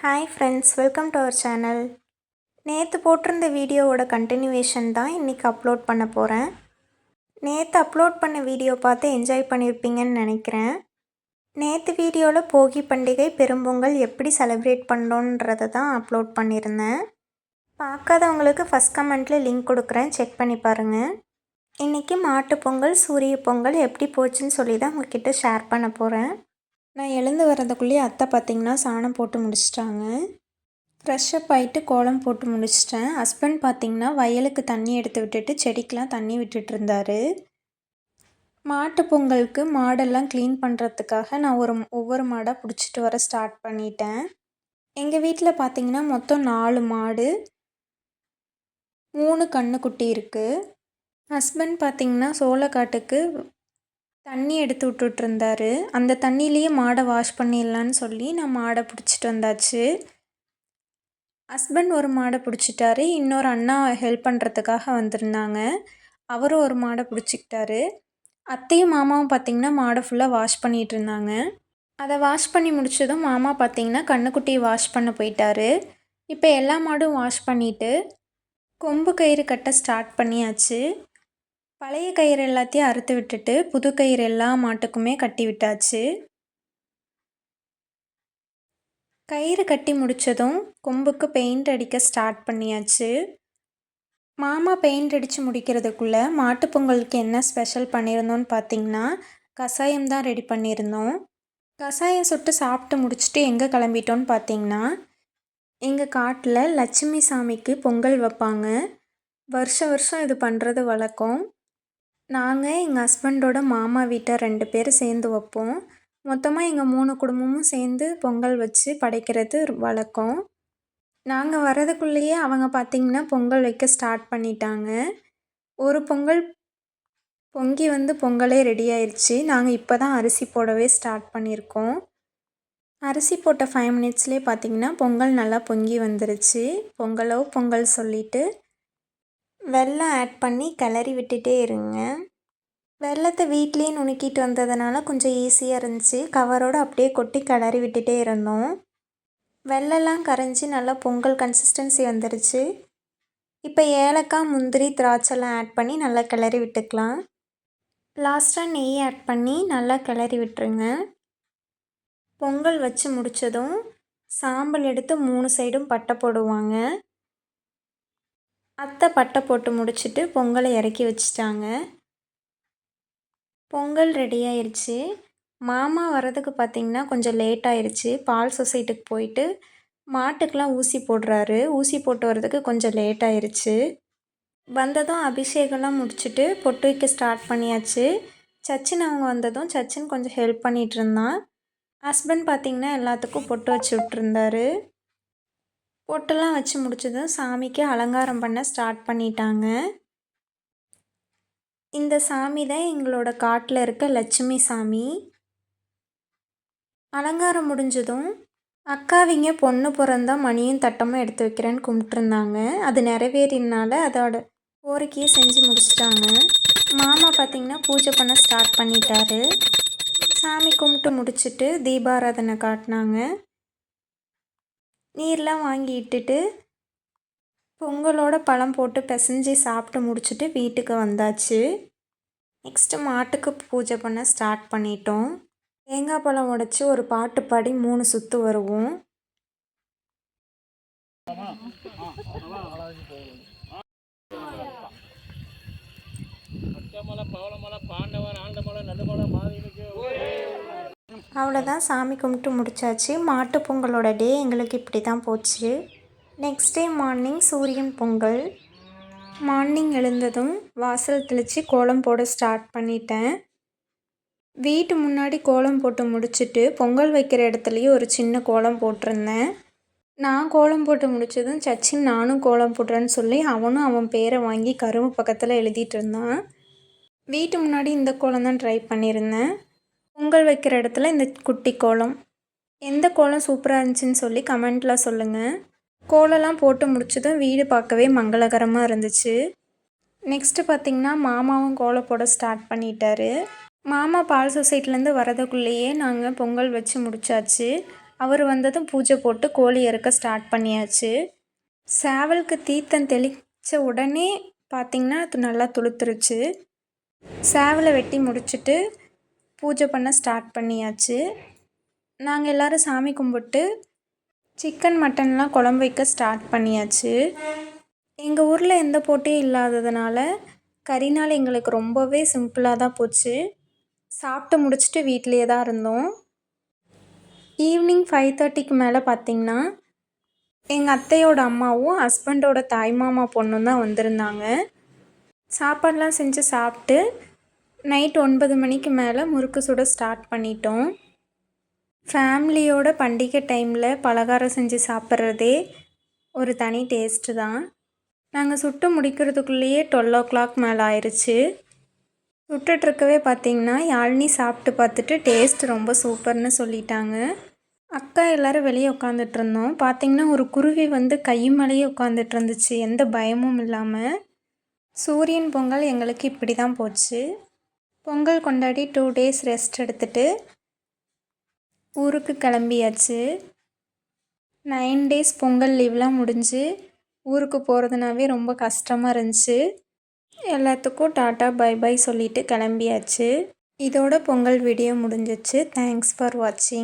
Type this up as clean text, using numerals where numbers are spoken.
Hi friends, welcome to our channel. நேற்று போட்டிருந்த வீடியோவோட கண்டினியூவேஷன் தான் இன்றைக்கி அப்லோட் பண்ண போகிறேன். நேற்று அப்லோட் பண்ண வீடியோ பார்த்து என்ஜாய் பண்ணியிருப்பீங்கன்னு நினைக்கிறேன். நேற்று வீடியோவில் போகி பண்டிகை பெரும்பொங்கல் எப்படி செலிப்ரேட் பண்ணோன்றதை தான் அப்லோட் பண்ணியிருந்தேன். பார்க்காதவங்களுக்கு ஃபஸ்ட் கமெண்ட்டில் லிங்க் கொடுக்குறேன், செக் பண்ணி பாருங்கள். இன்றைக்கி மாட்டுப்பொங்கல், சூரிய பொங்கல் எப்படி போச்சுன்னு சொல்லி தான் உங்கள்கிட்ட ஷேர் பண்ண போகிறேன். நான் எழுந்து வர்றதுக்குள்ளேயே அத்தை பார்த்திங்கன்னா சாணம் போட்டு முடிச்சிட்டாங்க. ஃப்ரெஷ்ஷப் ஆகிட்டு கோலம் போட்டு முடிச்சிட்டேன். ஹஸ்பண்ட் பார்த்திங்கன்னா வயலுக்கு தண்ணி எடுத்து விட்டுட்டு செடிக்கெலாம் தண்ணி விட்டுட்டு இருந்தார். மாட்டு பொங்கலுக்கு மாடெல்லாம் க்ளீன் பண்ணுறதுக்காக நான் ஒவ்வொரு மாடாக பிடிச்சிட்டு வர ஸ்டார்ட் பண்ணிட்டேன். எங்கள் வீட்டில் பார்த்திங்கன்னா மொத்தம் 4 மாடு, 3 கன்றுக்குட்டி இருக்குது. ஹஸ்பண்ட் பார்த்திங்கன்னா சோளக்காட்டுக்கு தண்ணி எடுத்து விட்டுட்ருந்தாரு. அந்த தண்ணியிலேயே மாடை வாஷ் பண்ணிடலான்னு சொல்லி நான் மாடை பிடிச்சிட்டு வந்தாச்சு. ஹஸ்பண்ட் ஒரு மாடை பிடிச்சிட்டாரு, இன்னொரு அண்ணா ஹெல்ப் பண்ணுறதுக்காக வந்திருந்தாங்க, அவரும் ஒரு மாடை பிடிச்சிக்கிட்டாரு. அத்தையும் மாமாவும் பார்த்திங்கன்னா மாடை ஃபுல்லாக வாஷ் பண்ணிகிட்டு இருந்தாங்க. அதை வாஷ் பண்ணி முடித்ததும் மாமா பார்த்திங்கன்னா கன்றுக்குட்டியை வாஷ் பண்ண போயிட்டாரு. இப்போ எல்லா மாடும் வாஷ் பண்ணிவிட்டு கொம்பு கயிறு கட்ட ஸ்டார்ட் பண்ணியாச்சு. பழைய கயிறு எல்லாத்தையும் அறுத்து விட்டுட்டு புது கயிறு எல்லா மாட்டுக்குமே கட்டி விட்டாச்சு. கயிறு கட்டி முடித்ததும் கொம்புக்கு பெயிண்ட் அடிக்க ஸ்டார்ட் பண்ணியாச்சு. மாமா பெயிண்ட் அடித்து முடிக்கிறதுக்குள்ளே மாட்டுப்பொங்கலுக்கு என்ன ஸ்பெஷல் பண்ணியிருந்தோன்னு பார்த்திங்கன்னா கஷாயம் தான் ரெடி பண்ணியிருந்தோம். கஷாயம் சுட்டு சாப்பிட்டு முடிச்சுட்டு எங்கே கிளம்பிட்டோன்னு பார்த்திங்கன்னா எங்கள் காட்டில் லட்சுமி சாமிக்கு பொங்கல் வைப்பாங்க. வருஷம் இது பண்ணுறது வழக்கம். நாங்கள் எங்கள் ஹஸ்பண்டோட மாமா வீட்டை 2 பேர் சேர்ந்து வைப்போம். மொத்தமாக எங்கள் 3 குடும்பமும் சேர்ந்து பொங்கல் வச்சு படைக்கிறது வழக்கம். நாங்கள் வர்றதுக்குள்ளேயே அவங்க பார்த்திங்கன்னா பொங்கல் வைக்க ஸ்டார்ட் பண்ணிட்டாங்க. ஒரு பொங்கல் பொங்கி பொங்கலே ரெடி ஆயிடுச்சு. நாங்கள் இப்போ தான் அரிசி போடவே ஸ்டார்ட் பண்ணியிருக்கோம். அரிசி போட்ட 5 மினிட்ஸ்லேயே பார்த்திங்கன்னா பொங்கல் நல்லா பொங்கி வந்துருச்சு. பொங்கல் சொல்லிவிட்டு வெல்லம் ஆட் பண்ணி கிளறி விட்டுட்டே இருங்க. வெல்லத்தை வீட்லேயே நுணுக்கிட்டு வந்ததுனால கொஞ்சம் ஈஸியாக இருந்துச்சு. கவரோடு அப்படியே கொட்டி கிளறி விட்டுட்டே இருந்தோம். வெல்லம்லாம் கரைஞ்சி நல்லா பொங்கல் கன்சிஸ்டன்சி வந்துருச்சு. இப்போ ஏலக்காய், முந்திரி, திராட்சைலாம் ஆட் பண்ணி நல்லா கிளறி விட்டுக்கலாம். லாஸ்ட்டாக நெய் ஆட் பண்ணி நல்லா கிளறி விட்டுருங்க. பொங்கல் வச்சு முடித்ததும் சாம்பல் எடுத்து 3 சைடும் பட்டை போடுவாங்க. அத்தை பட்டை போட்டு முடிச்சுட்டு பொங்கலை இறக்கி வச்சிட்டாங்க. பொங்கல் ரெடி ஆயிடுச்சு. மாமா வர்றதுக்கு பார்த்திங்கன்னா கொஞ்சம் லேட் ஆயிடுச்சு. பால் சொசைட்டிக்கு போயிட்டு மாட்டுக்கெலாம் ஊசி போடுறாரு. ஊசி போட்டு வர்றதுக்கு கொஞ்சம் லேட் ஆயிடுச்சு. வந்ததும் அபிஷேகம்லாம் முடிச்சுட்டு பொட்டு வைக்க ஸ்டார்ட் பண்ணியாச்சு. சச்சின் அவங்க வந்ததும் சச்சின் கொஞ்சம் ஹெல்ப் பண்ணிகிட்டு இருந்தான். ஹஸ்பண்ட் பார்த்திங்கன்னா எல்லாத்துக்கும் பொட்டு வச்சு விட்டுருந்தாரு. பொட்டெல்லாம் வச்சு முடிச்சதும் சாமிக்கு அலங்காரம் பண்ண ஸ்டார்ட் பண்ணிட்டாங்க. இந்த சாமி தான் எங்களோட காட்டில் இருக்க லட்சுமி சாமி. அலங்காரம் முடிஞ்சதும் அக்காவிங்க பொண்ணு பிறந்தா மணியும் தட்டமும் எடுத்து வைக்கிறேன்னு கும்பிட்டுருந்தாங்க. அது நிறைவேறினால அதோட கோரிக்கையை செஞ்சு முடிச்சிட்டாங்க. மாமா பார்த்திங்கன்னா பூஜை பண்ண ஸ்டார்ட் பண்ணிட்டாரு. சாமி கும்பிட்டு முடிச்சுட்டு தீபாராதனை காட்டினாங்க. நீர்லாம் வாங்கி இட்டுட்டு பொங்கலோட பழம் போட்டு பிசைஞ்சு சாப்பிட்டு முடிச்சுட்டு வீட்டுக்கு வந்தாச்சு. நெக்ஸ்ட்டு மாட்டுக்கு பூஜை பண்ண ஸ்டார்ட் பண்ணிட்டோம். தேங்காய் பழம் உடைச்சி ஒரு பாட்டு பாடி 3 சுற்று வருவோம். அவ்வளோதான், சாமி கும்பிட்டு முடிச்சாச்சு. மாட்டு பொங்கலோட டே எங்களுக்கு இப்படி தான் போச்சு. நெக்ஸ்ட் டே மார்னிங் சூரியன் பொங்கல். மார்னிங் எழுந்ததும் வாசல் தெளித்து கோலம் போட ஸ்டார்ட் பண்ணிட்டேன். வீட்டு முன்னாடி கோலம் போட்டு முடிச்சுட்டு பொங்கல் வைக்கிற இடத்துலையும் ஒரு சின்ன கோலம் போட்டிருந்தேன். நான் கோலம் போட்டு முடித்ததும் சச்சின் நானும் கோலம் போடுறேன்னு சொல்லி அவனும் அவன் பேரை வாங்கி கரும்பு பக்கத்தில் எழுதிட்டு இருந்தான். வீட்டு முன்னாடி இந்த கோலம் தான் ட்ரை பண்ணியிருந்தேன். பொங்கல் வைக்கிற இடத்துல இந்த குட்டி கோலம். எந்த கோலம் சூப்பராக இருந்துச்சுன்னு சொல்லி கமெண்ட்டில் சொல்லுங்கள். கோலம்லாம் போட்டு முடிச்சதும் வீடு பார்க்கவே மங்களகரமாக இருந்துச்சு. நெக்ஸ்ட்டு பார்த்திங்கன்னா மாமாவும் கோலம் போட ஸ்டார்ட் பண்ணிட்டாரு. மாமா பால் சொசைட்டிலேருந்து வரதுக்குள்ளேயே நாங்கள் பொங்கல் வச்சு முடித்தாச்சு. அவர் வந்ததும் பூஜை போட்டு கோழி அறுக்க ஸ்டார்ட் பண்ணியாச்சு. சேவலுக்கு தீர்த்தம் தெளித்த உடனே பார்த்திங்கன்னா அது நல்லா துளுத்துருச்சு. சேவலை வெட்டி முடிச்சுட்டு பூஜை பண்ண ஸ்டார்ட் பண்ணியாச்சு. நாங்கள் எல்லோரும் சாமி கும்பிட்டு சிக்கன் மட்டன்லாம் குழம்பு வைக்க ஸ்டார்ட் பண்ணியாச்சு. எங்கள் ஊரில் எந்த போட்டியும் இல்லாததுனால கறினால் எங்களுக்கு ரொம்பவே சிம்பிளாக தான் போச்சு. சாப்பிட்டு முடிச்சுட்டு வீட்டிலேயே தான் இருந்தோம். ஈவினிங் 5:30க்கு மேலே பார்த்திங்கன்னா எங்கள் அத்தையோட அம்மாவும் ஹஸ்பண்டோட தாய்மாமா பொண்ணும் தான் வந்திருந்தாங்க. சாப்பாடெலாம் செஞ்சு சாப்பிட்டு நைட் 9 மணிக்கு மேலே முறுக்கு சுட ஸ்டார்ட் பண்ணிட்டோம். ஃபேமிலியோட பண்டிகை டைமில் பலகாரம் செஞ்சு சாப்பிட்றதே ஒரு தனி டேஸ்ட்டு தான். நாங்கள் சுட்டு முடிக்கிறதுக்குள்ளேயே 12 o'clock மேலே ஆயிடுச்சு. சுட்டுட்ருக்கவே பார்த்திங்கன்னா யாழினி சாப்பிட்டு பார்த்துட்டு டேஸ்ட் ரொம்ப சூப்பர்னு சொல்லிட்டாங்க. அக்கா எல்லோரும் வெளியே உட்காந்துட்ருந்தோம். பார்த்திங்கன்னா ஒரு குருவி வந்து கை மேலேயே உட்காந்துட்டு இருந்துச்சு, எந்த பயமும் இல்லாமல். சூரியன் பொங்கல் எங்களுக்கு இப்படி தான் போச்சு. பொங்கல் கொண்டாடி 2 days ரெஸ்ட் எடுத்துகிட்டு ஊருக்கு கிளம்பியாச்சு. 9 days பொங்கல் லீவ்லாம் முடிஞ்சு ஊருக்கு போகிறதுனாவே ரொம்ப கஷ்டமாக இருந்துச்சு. எல்லாத்துக்கும் டாட்டா பை பை சொல்லிவிட்டு கிளம்பியாச்சு. இதோட பொங்கல் வீடியோ முடிஞ்சிச்சு. தேங்க்ஸ் ஃபார் வாட்சிங்.